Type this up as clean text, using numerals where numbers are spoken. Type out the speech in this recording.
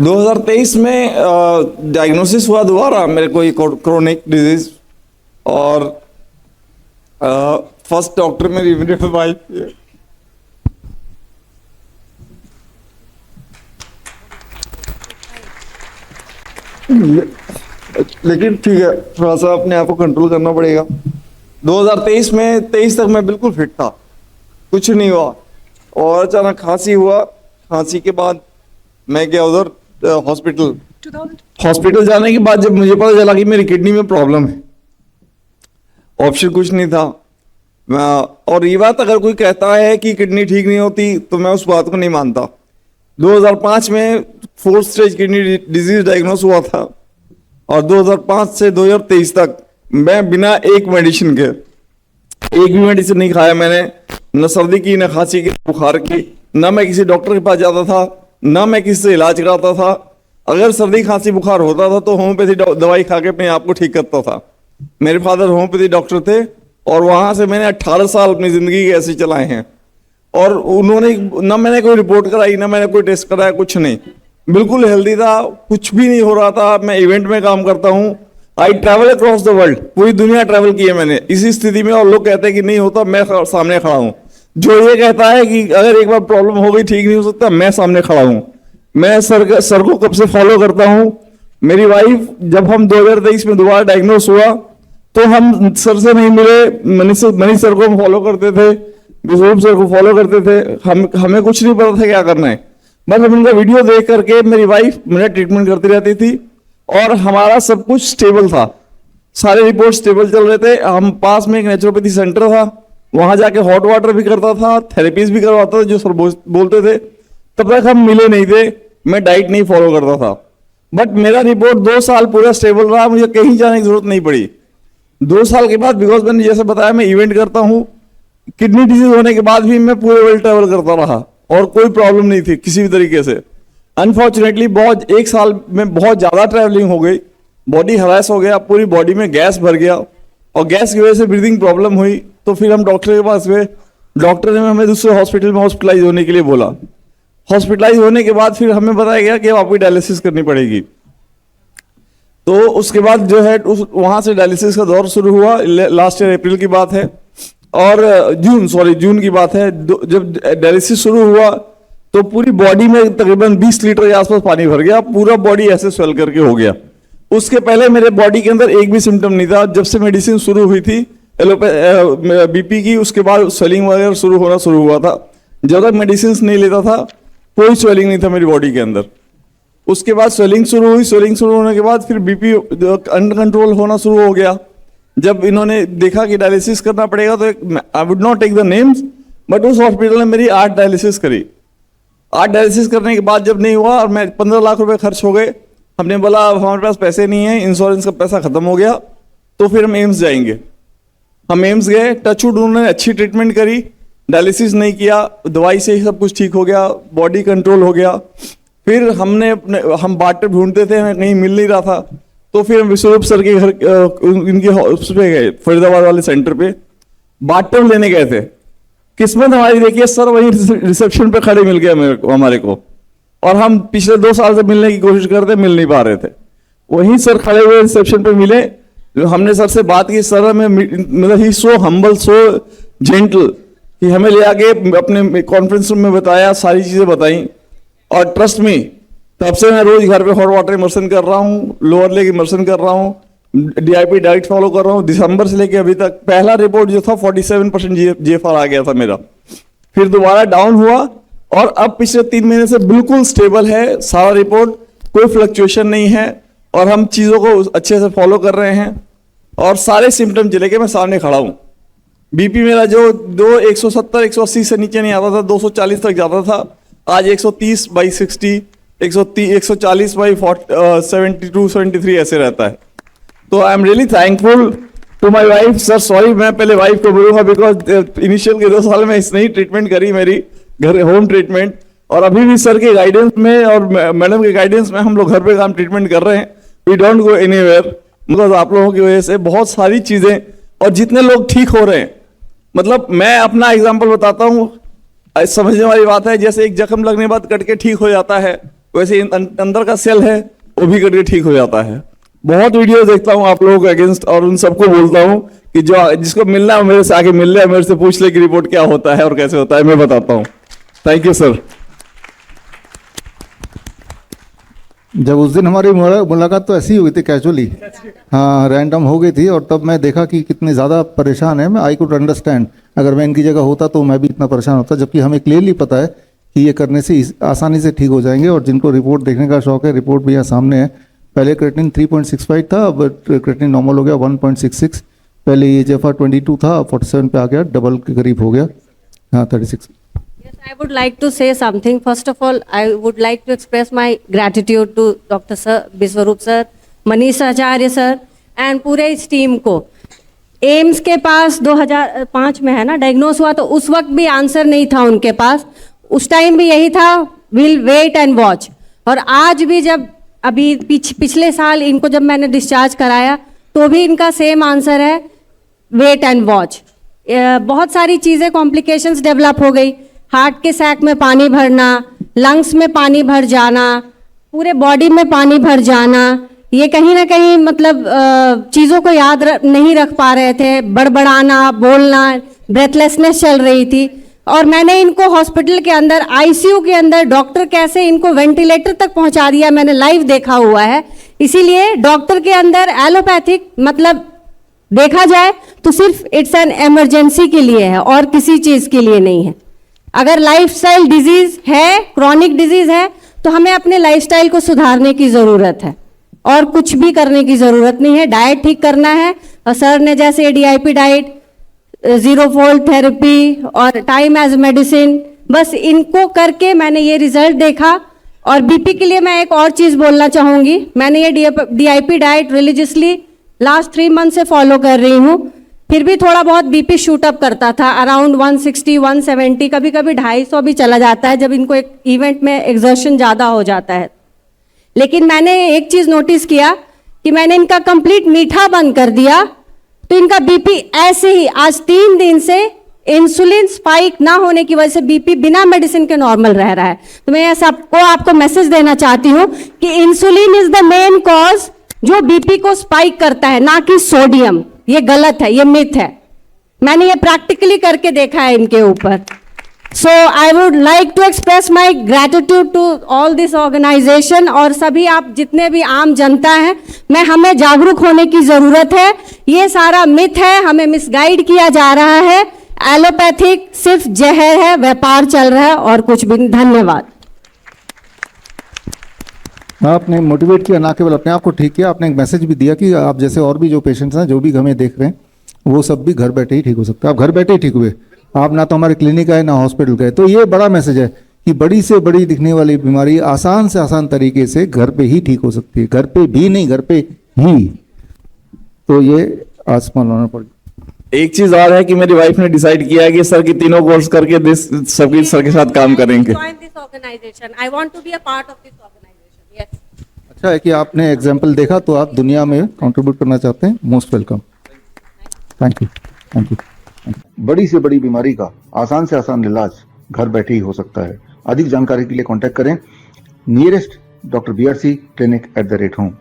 2023 में डायग्नोसिस हुआ दोबारा मेरे को ये क्रोनिक डिजीज। और फर्स्ट डॉक्टर मेरी इमीडिएट वाइफ है। लेकिन ठीक है, थोड़ा सा अपने आप को कंट्रोल करना पड़ेगा। 2023 में 23 तक मैं बिल्कुल फिट था, कुछ नहीं हुआ। और अचानक खांसी हुआ। खांसी के बाद मैं गया उधर हॉस्पिटल जाने के बाद जब मुझे पता चला कि मेरी किडनी में प्रॉब्लम है, ऑप्शन कुछ नहीं था। और ये बात अगर कोई कहता है कि किडनी ठीक नहीं होती तो मैं उस बात को नहीं मानता। 2005 में 4th stage kidney disease diagnose हुआ था और 2005 से 2023 तक मैं बिना एक मेडिसिन के, एक भी मेडिसिन नहीं खाया मैंने, न सर्दी की, न खांसी की, बुखार की। न मैं किसी डॉक्टर के पास जाता था, न मैं किसी से इलाज कराता था। अगर सर्दी खांसी बुखार होता था तो होम्योपैथी दवाई खा के अपने आप को ठीक करता था। मेरे फादर होम्योपैथी डॉक्टर थे और वहां से मैंने 18 साल अपनी जिंदगी ऐसे चलाए हैं। और उन्होंने न मैंने कोई रिपोर्ट कराई, न मैंने कोई टेस्ट कराया, कुछ नहीं, बिल्कुल हेल्दी था, कुछ भी नहीं हो रहा था। मैं इवेंट में काम करता हूँ, I travel across the world, पूरी दुनिया ट्रैवल की है मैंने इसी स्थिति में। और लोग कहते हैं कि नहीं होता, मैं सामने खड़ा हूँ। जो ये कहता है कि अगर एक बार प्रॉब्लम हो गई ठीक नहीं हो सकता, मैं सामने खड़ा हूँ। मैं सर को कब से फॉलो करता हूँ। मेरी वाइफ, जब हम 2023 में दोबारा डायग्नोस हुआ तो हम सर से नहीं मिले, मनीष सर को हम फॉलो करते थे, विश्वरूप सर को फॉलो करते थे। हमें कुछ नहीं पता था क्या करना है, बस हम उनका वीडियो देख करके मेरी वाइफ मेरा ट्रीटमेंट करती रहती थी और हमारा सब कुछ स्टेबल था, सारे रिपोर्ट स्टेबल चल रहे थे। हम पास में एक नेचुरोपैथी सेंटर था, वहां जाके हॉट वाटर भी करता था, थेरेपीज भी करवाता था जो सर बोलते थे। तब तक हम मिले नहीं थे, मैं डाइट नहीं फॉलो करता था। बट मेरा रिपोर्ट 2 साल पूरा स्टेबल रहा, मुझे कहीं जाने की जरूरत नहीं पड़ी। 2 साल के बाद, बिकॉज मैंने जैसे बताया मैं इवेंट करता हूँ, किडनी डिजीज होने के बाद भी मैं पूरे वर्ल्ड ट्रैवल करता रहा और कोई प्रॉब्लम नहीं थी किसी भी तरीके से। अनफॉर्चुनेटली बहुत 1 साल में बहुत ज्यादा ट्रैवलिंग हो गई, बॉडी हरास हो गया, पूरी बॉडी में गैस भर गया और गैस की वजह से ब्रीदिंग प्रॉब्लम हुई। तो फिर हम डॉक्टर के पास गए, डॉक्टर ने हमें दूसरे हॉस्पिटल में हॉस्पिटलाइज होने के लिए बोला। हॉस्पिटलाइज होने के बाद फिर हमें बताया गया कि आपको डायलिसिस करनी पड़ेगी। तो उसके बाद जो है वहां से डायलिसिस का दौर शुरू हुआ। लास्ट ईयर अप्रैल की बात है और जून की बात है। जब डायलिसिस शुरू हुआ तो पूरी बॉडी में तकरीबन 20 लीटर के आसपास पानी भर गया, पूरा बॉडी ऐसे स्वेल करके हो गया। उसके पहले मेरे बॉडी के अंदर एक भी सिम्टम नहीं था। जब से मेडिसिन शुरू हुई थी बीपी की, उसके बाद स्वेलिंग वगैरह शुरू हुआ था। जब तक मेडिसिन नहीं लेता था कोई स्वेलिंग नहीं था मेरी बॉडी के अंदर। उसके बाद स्वेलिंग शुरू हुई, स्वेलिंग शुरू होने के बाद फिर बीपी अंडर कंट्रोल होना शुरू हो गया। जब इन्होंने देखा कि डायलिसिस करना पड़ेगा तो I would not take the names, but उस हॉस्पिटल ने मेरी 8 डायलिसिस करी। 8 डायलिसिस करने के बाद जब नहीं हुआ और मैं 15 लाख रुपए खर्च हो गए, हमने बोला अब हमारे पास पैसे नहीं है, इंश्योरेंस का पैसा खत्म हो गया, तो फिर हम एम्स जाएंगे। हम एम्स गए, टचवुड उन्होंने अच्छी ट्रीटमेंट करी, डायलिसिस नहीं किया, दवाई से ही सब कुछ ठीक हो गया, बॉडी कंट्रोल हो गया। फिर हम बाटर ढूंढते थे, हमें कहीं मिल नहीं रहा था, तो फिर हम विश्वरूप सर के घर इनके उस पे गए, फरीदाबाद वाले सेंटर पे बाटर लेने गए थे। किस्मत हमारी देखिए, सर वहीं रिसेप्शन पे खड़े मिल गए हमारे को। और हम पिछले 2 साल से मिलने की कोशिश करते, मिल नहीं पा रहे थे। वहीं सर खड़े हुए रिसेप्शन पे मिले, हमने सर से बात की। सर हमें मतलब ही सो हम्बल, सो जेंटल कि हमें ले आके अपने कॉन्फ्रेंस रूम में बताया, सारी चीजें बताई। और ट्रस्ट मी, तब से मैं रोज घर पे हॉट वाटर इमर्शन कर रहा हूँ, लोअर लेग इमर्शन कर रहा हूँ, डीआईपी डाइट फॉलो कर रहा हूँ। दिसंबर से लेके अभी तक पहला रिपोर्ट जो था 47% जीएफआर आ गया था मेरा, फिर दोबारा डाउन हुआ और अब पिछले 3 महीने से बिल्कुल स्टेबल है सारा रिपोर्ट, कोई फ्लक्चुएशन नहीं है और हम चीजों को अच्छे से फॉलो कर रहे हैं और सारे सिम्टम जिले के मैं सामने खड़ा हूँ। बीपी मेरा जो 170 180 से नीचे नहीं आता था, 240 तक जाता था, आज 130/60, 140/72 ऐसे रहता है। तो I am really thankful to my wife. Sir sorry, मैं पहले वाइफ को बोलूंगा बिकॉज इनिशियल के 2 साल में इसने ही ट्रीटमेंट करी मेरी घर, होम ट्रीटमेंट। और अभी भी सर के गाइडेंस में और मैडम के गाइडेंस में हम लोग घर पे काम ट्रीटमेंट कर रहे हैं। We don't go anywhere, because आप लोगों की वजह से बहुत सारी चीजें और जितने लोग ठीक हो रहे हैं, मतलब मैं अपना एग्जाम्पल बताता हूँ, समझने वाली बात है। जैसे एक जख्म लगने के बाद कट के ठीक हो जाता है, वैसे अंदर का सेल है वो भी करके ठीक हो जाता है। बहुत वीडियो देखता हूँ आप लोगों के अगेंस्ट और उन सबको बोलता हूँ कि जो जिसको मिलना है मेरे से आके मिल ले, मेरे से पूछ ले कि रिपोर्ट क्या होता है और कैसे होता है, मैं बताता हूँ। Thank you sir. जब उस दिन हमारी मुलाकात तो ऐसी ही हुई थी कैजुअली, हाँ रैंडम हो गई थी, और तब मैं देखा कि कितने ज़्यादा परेशान है। मैं आई कुड अंडरस्टैंड, अगर मैं इनकी जगह होता तो मैं भी इतना परेशान होता, जबकि हमें क्लियरली पता है कि ये करने से आसानी से ठीक हो जाएंगे। और जिनको रिपोर्ट देखने का शौक है, रिपोर्ट भी यहाँ सामने है। पहले क्रेटिनिन 3.65 था, अब क्रेटिनिन नॉर्मल हो गया 1.66। पहले EGFR 22 था, 47 पे आ गया, डबल के करीब हो गया, हाँ 36। Yes, I would like to say something. First of all, I would like to express my gratitude to Dr. Sir, Biswarup Sir, Manish Acharya Sir and पूरे इस टीम को। एम्स के पास 2005 में है ना डायग्नोस हुआ, तो उस वक्त भी आंसर नहीं था उनके पास, उस टाइम भी यही था, विल वेट एंड वॉच। और आज भी जब अभी पिछले साल इनको जब मैंने डिस्चार्ज कराया तो भी इनका सेम आंसर है, वेट एंड वॉच। बहुत सारी चीज़ें कॉम्प्लिकेशंस डेवलप हो गई, हार्ट के सैक में पानी भरना, लंग्स में पानी भर जाना, पूरे बॉडी में पानी भर जाना, ये कहीं ना कहीं मतलब चीज़ों को याद नहीं रख पा रहे थे, बड़बड़ाना, बोलना, ब्रेथलेसनेस चल रही थी। और मैंने इनको हॉस्पिटल के अंदर आईसीयू के अंदर डॉक्टर कैसे इनको वेंटिलेटर तक पहुंचा दिया, मैंने लाइव देखा हुआ है। इसीलिए डॉक्टर के अंदर एलोपैथिक मतलब देखा जाए तो सिर्फ इट्स एन इमरजेंसी के लिए है और किसी चीज़ के लिए नहीं है। अगर लाइफस्टाइल डिजीज है, क्रॉनिक डिजीज है, तो हमें अपने लाइफस्टाइल को सुधारने की ज़रूरत है और कुछ भी करने की ज़रूरत नहीं है। डाइट ठीक करना है, और सर ने जैसे DIP diet, zero fold therapy और टाइम एज मेडिसिन, बस इनको करके मैंने ये रिजल्ट देखा। और BP के लिए मैं एक और चीज़ बोलना चाहूँगी, मैंने ये DIP diet religiously last 3 month से फॉलो कर रही हूँ, फिर भी थोड़ा बहुत BP शूट अप करता था, अराउंड 160, 170, कभी कभी 250 भी चला जाता है जब इनको एक इवेंट में एक्सर्शन ज़्यादा हो जाता है। लेकिन मैंने एक चीज़ नोटिस किया कि मैंने इनका कंप्लीट मीठा बंद कर दिया, तो इनका BP ऐसे ही आज 3 दिन से इंसुलिन स्पाइक ना होने की वजह से BP बिना मेडिसिन के नॉर्मल रह रहा है। तो मैं सबको आपको मैसेज देना चाहती हूँ कि insulin is the main cause जो BP को स्पाइक करता है, ना कि सोडियम। ये गलत है, ये मिथ है, मैंने ये प्रैक्टिकली करके देखा है इनके ऊपर। So I would like to express my gratitude to all this organisation और सभी आप जितने भी आम जनता हैं, मैं हमें जागरूक होने की ज़रूरत है। ये सारा मिथ है, हमें मिसगाइड किया जा रहा है। एलोपैथिक सिर्फ जहर है, व्यापार चल रहा है और कुछ भी नहीं। धन्यवाद। आपने मोटिवेट किया, ना केवल अपने आप को ठीक किया, आपने एक मैसेज भी दिया कि आप जैसे और भी जो पेशेंट्स हैं, जो भी हमें देख रहे हैं, वो सब भी घर बैठे ही ठीक हो सकते हैं। आप घर बैठे ही ठीक हुए, आप ना तो हमारे क्लिनिक आए ना हॉस्पिटल गए। तो ये बड़ा मैसेज है कि बड़ी से बड़ी दिखने वाली बीमारी आसान से आसान तरीके से घर पे ही ठीक हो सकती है, घर पे भी नहीं, घर पे ही। तो ये आसमान लाना पड़ेगा। एक चीज और है कि मेरी वाइफ ने डिसाइड किया है कि सर की तीनों कोर्स करके सबकी सर के साथ काम करेंगे। अच्छा है कि आपने एग्जाम्पल देखा, तो आप दुनिया में कंट्रीब्यूट करना चाहते हैं, most welcome. Thank you, thank you. बड़ी से बड़ी बीमारी का आसान से आसान इलाज घर बैठे ही हो सकता है। अधिक जानकारी के लिए कांटेक्ट करें nearest doctor BRC clinic @home।